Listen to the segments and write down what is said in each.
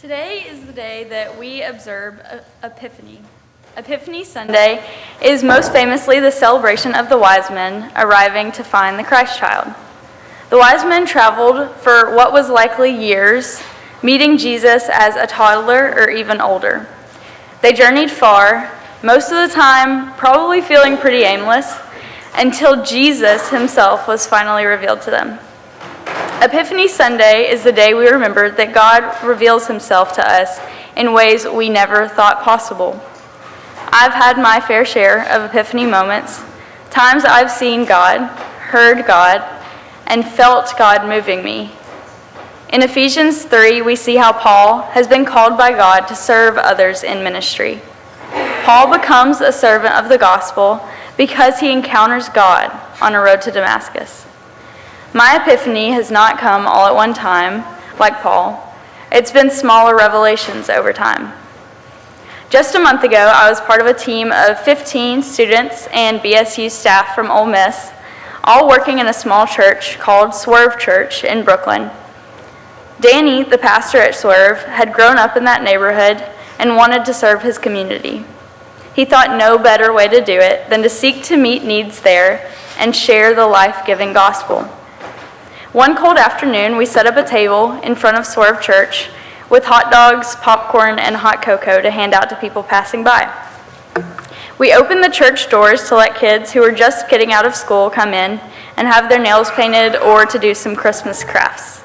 Today is the day that we observe Epiphany. Epiphany Sunday is most famously the celebration of the wise men arriving to find the Christ child. The wise men traveled for what was likely years, meeting Jesus as a toddler or even older. They journeyed far, most of the time probably feeling pretty aimless, until Jesus himself was finally revealed to them. Epiphany Sunday is the day we remember that God reveals himself to us in ways we never thought possible. I've had my fair share of Epiphany moments, times I've seen God, heard God, and felt God moving me. In Ephesians 3, we see how Paul has been called by God to serve others in ministry. Paul becomes a servant of the gospel because he encounters God on a road to Damascus. My epiphany has not come all at one time, like Paul. It's been smaller revelations over time. Just a month ago, I was part of a team of 15 students and BSU staff from Ole Miss, all working in a small church called Swerve Church in Brooklyn. Danny, the pastor at Swerve, had grown up in that neighborhood and wanted to serve his community. He thought no better way to do it than to seek to meet needs there and share the life-giving gospel. One cold afternoon, we set up a table in front of Swerve Church with hot dogs, popcorn, and hot cocoa to hand out to people passing by. We opened the church doors to let kids who were just getting out of school come in and have their nails painted or to do some Christmas crafts.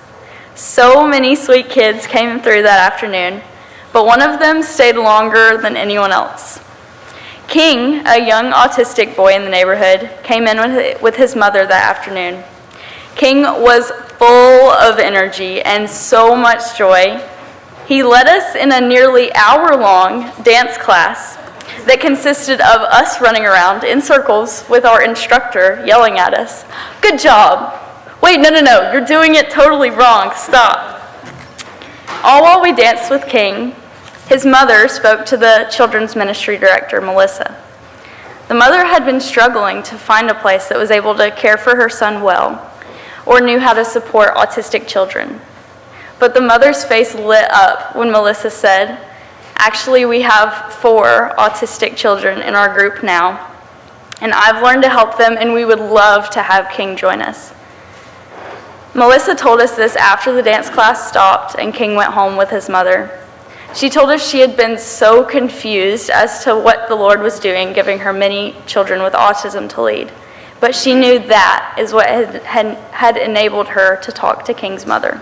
So many sweet kids came through that afternoon, but one of them stayed longer than anyone else. King, a young autistic boy in the neighborhood, came in with his mother that afternoon. King was full of energy and so much joy. He led us in a nearly hour-long dance class that consisted of us running around in circles with our instructor yelling at us, "Good job! Wait, no, you're doing it totally wrong, stop." All while we danced with King, his mother spoke to the children's ministry director, Melissa. The mother had been struggling to find a place that was able to care for her son well, or knew how to support autistic children. But the mother's face lit up when Melissa said, "Actually, we have 4 autistic children in our group now, and I've learned to help them, and we would love to have King join us." Melissa told us this after the dance class stopped and King went home with his mother. She told us she had been so confused as to what the Lord was doing, giving her many children with autism to lead. But she knew that is what had enabled her to talk to King's mother.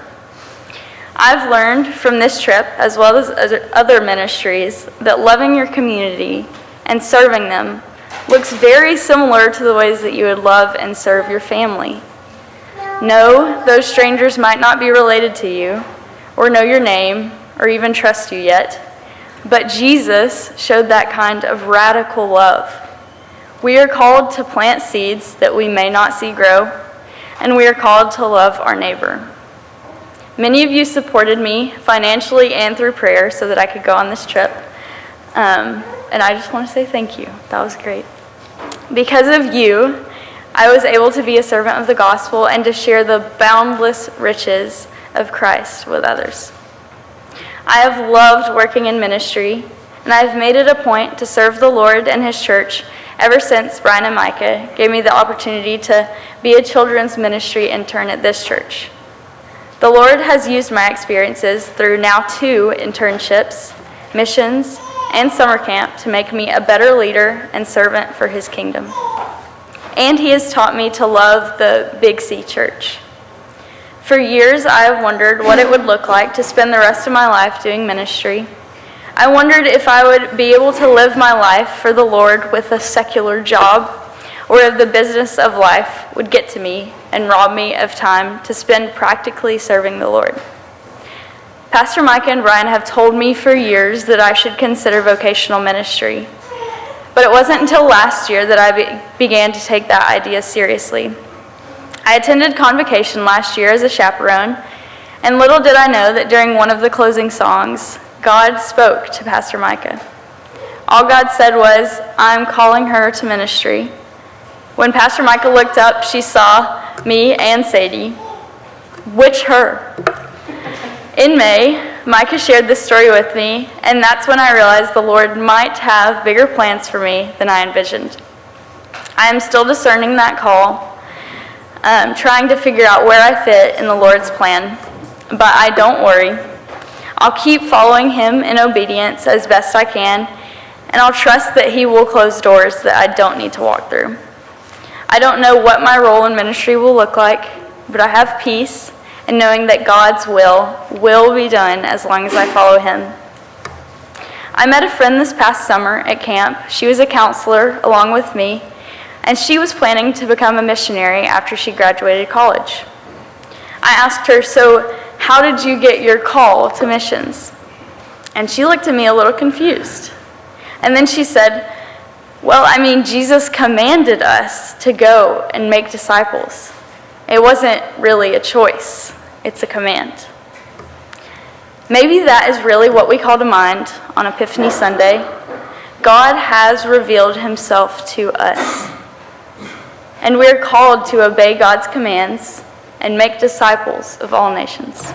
I've learned from this trip, as well as other ministries, that loving your community and serving them looks very similar to the ways that you would love and serve your family. No, those strangers might not be related to you, or know your name, or even trust you yet, but Jesus showed that kind of radical love. We are called to plant seeds that we may not see grow, and we are called to love our neighbor. Many of you supported me financially and through prayer so that I could go on this trip, and I just want to say thank you. That was great. Because of you, I was able to be a servant of the gospel and to share the boundless riches of Christ with others. I have loved working in ministry, and I have made it a point to serve the Lord and his church ever since Brian and Micah gave me the opportunity to be a children's ministry intern at this church. The Lord has used my experiences through now 2 internships, missions, and summer camp to make me a better leader and servant for his kingdom. And he has taught me to love the Big C Church. For years, I have wondered what it would look like to spend the rest of my life doing ministry. I wondered if I would be able to live my life for the Lord with a secular job, or if the business of life would get to me and rob me of time to spend practically serving the Lord. Pastor Micah and Brian have told me for years that I should consider vocational ministry, but it wasn't until last year that I began to take that idea seriously. I attended convocation last year as a chaperone, and little did I know that during one of the closing songs, God spoke to Pastor Micah. All God said was, "I'm calling her to ministry." When Pastor Micah looked up, she saw me and Sadie. Which her? In May, Micah shared this story with me, and that's when I realized the Lord might have bigger plans for me than I envisioned. I am still discerning that call, trying to figure out where I fit in the Lord's plan, but I don't worry. I'll keep following him in obedience as best I can, and I'll trust that he will close doors that I don't need to walk through. I don't know what my role in ministry will look like, but I have peace in knowing that God's will be done as long as I follow him. I met a friend this past summer at camp. She was a counselor along with me, and she was planning to become a missionary after she graduated college. I asked her, "So how did you get your call to missions?" And she looked at me a little confused. And then she said, "Well, Jesus commanded us to go and make disciples. It wasn't really a choice. It's a command." Maybe that is really what we call to mind on Epiphany Sunday. God has revealed himself to us. And we're called to obey God's commands and make disciples of all nations.